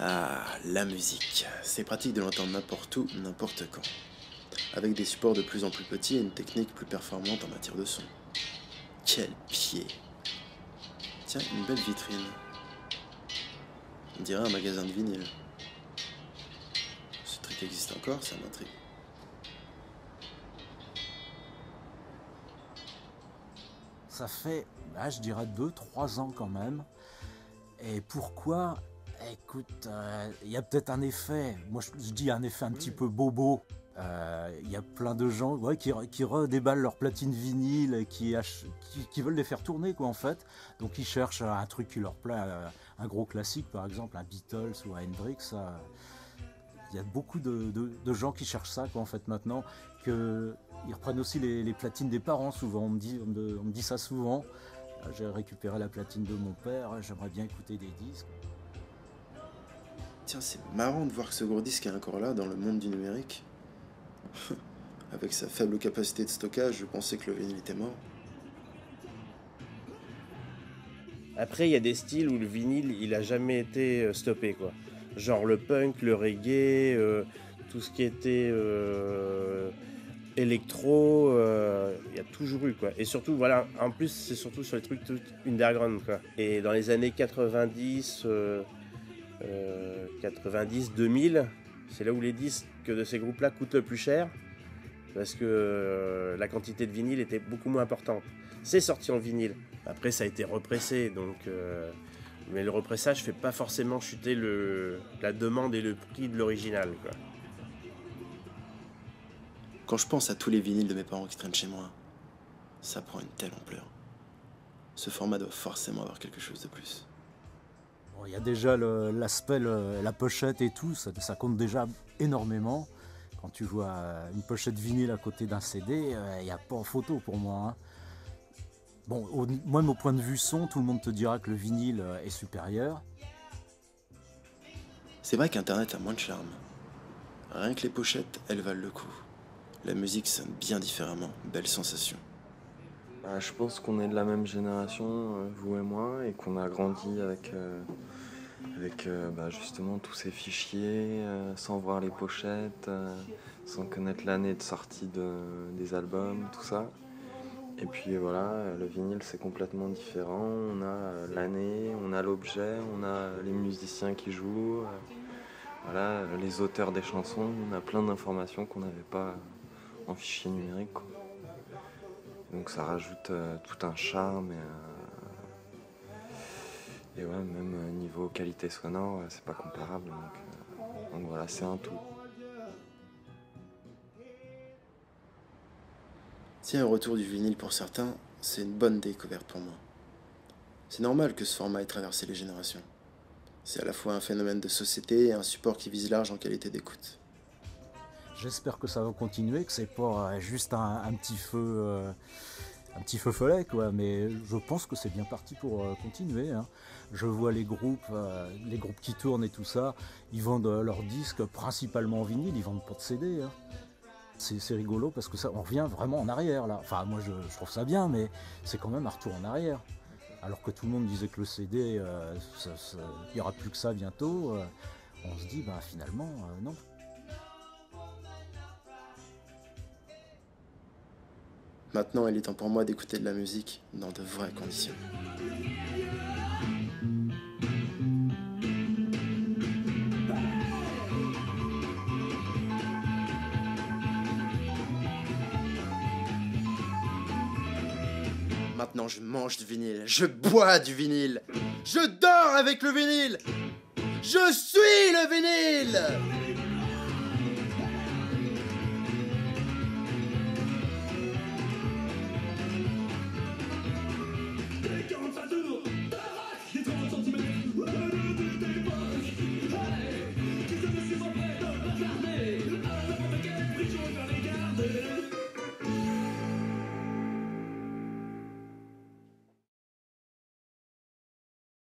Ah, la musique. C'est pratique de l'entendre n'importe où, n'importe quand. Avec des supports de plus en plus petits et une technique plus performante en matière de son. Quel pied! Tiens, une belle vitrine. On dirait un magasin de vinyle. Ce truc existe encore, ça m'intrigue. Ça fait, je dirais 2-3 ans quand même. Et pourquoi? Écoute, il y a peut-être un effet, moi je dis un effet un petit peu bobo. Il y a plein de gens qui redéballent leurs platines vinyles et qui veulent les faire tourner quoi en fait. Donc ils cherchent un truc qui leur plaît, un gros classique par exemple, un Beatles ou un Hendrix. Il y a beaucoup de gens qui cherchent ça quoi en fait maintenant. Ils reprennent aussi les platines des parents souvent, on me dit ça souvent. J'ai récupéré la platine de mon père, j'aimerais bien écouter des disques. Tiens, c'est marrant de voir que ce gros disque est encore là dans le monde du numérique. Avec sa faible capacité de stockage, je pensais que le vinyle était mort. Après, il y a des styles où le vinyle, il a jamais été stoppé, quoi. Genre le punk, le reggae, tout ce qui était électro, il y a toujours eu, quoi. Et surtout, voilà, en plus, c'est surtout sur les trucs underground, quoi. Et dans les années 90, 2000, c'est là où les disques de ces groupes-là coûtent le plus cher, parce que la quantité de vinyle était beaucoup moins importante. C'est sorti en vinyle. Après, ça a été repressé, donc... mais le repressage fait pas forcément chuter la demande et le prix de l'original, quoi. Quand je pense à tous les vinyles de mes parents qui traînent chez moi, ça prend une telle ampleur. Ce format doit forcément avoir quelque chose de plus. Bon, il y a déjà l'aspect, la pochette et tout, ça compte déjà énormément. Quand tu vois une pochette vinyle à côté d'un CD, il n'y a pas en photo pour moi, hein. Bon, moi, de mon point de vue son, tout le monde te dira que le vinyle est supérieur. C'est vrai qu'Internet a moins de charme. Rien que les pochettes, elles valent le coup. La musique sonne bien différemment, belle sensation. Je pense qu'on est de la même génération, vous et moi, et qu'on a grandi avec justement tous ces fichiers, sans voir les pochettes, sans connaître l'année de sortie des albums, tout ça. Et puis voilà, le vinyle c'est complètement différent, on a l'année, on a l'objet, on a les musiciens qui jouent, voilà, les auteurs des chansons, on a plein d'informations qu'on n'avait pas en fichier numérique, quoi. Donc ça rajoute tout un charme et ouais, même niveau qualité sonore, c'est pas comparable, donc voilà, c'est un tout. Tiens, un retour du vinyle pour certains, c'est une bonne découverte pour moi. C'est normal que ce format ait traversé les générations. C'est à la fois un phénomène de société et un support qui vise large en qualité d'écoute. J'espère que ça va continuer, que c'est pas juste un petit feu follet, quoi. Mais je pense que c'est bien parti pour continuer, hein. Je vois les groupes qui tournent et tout ça, ils vendent leurs disques principalement en vinyle, ils vendent pas de CD, hein. C'est rigolo parce que ça, on revient vraiment en arrière là. Enfin, moi je trouve ça bien, mais c'est quand même un retour en arrière. Alors que tout le monde disait que le CD, il n'y aura plus que ça bientôt, on se dit finalement non. Maintenant, il est temps pour moi d'écouter de la musique dans de vraies conditions. Maintenant, je mange du vinyle, je bois du vinyle, je dors avec le vinyle, je suis le vinyle!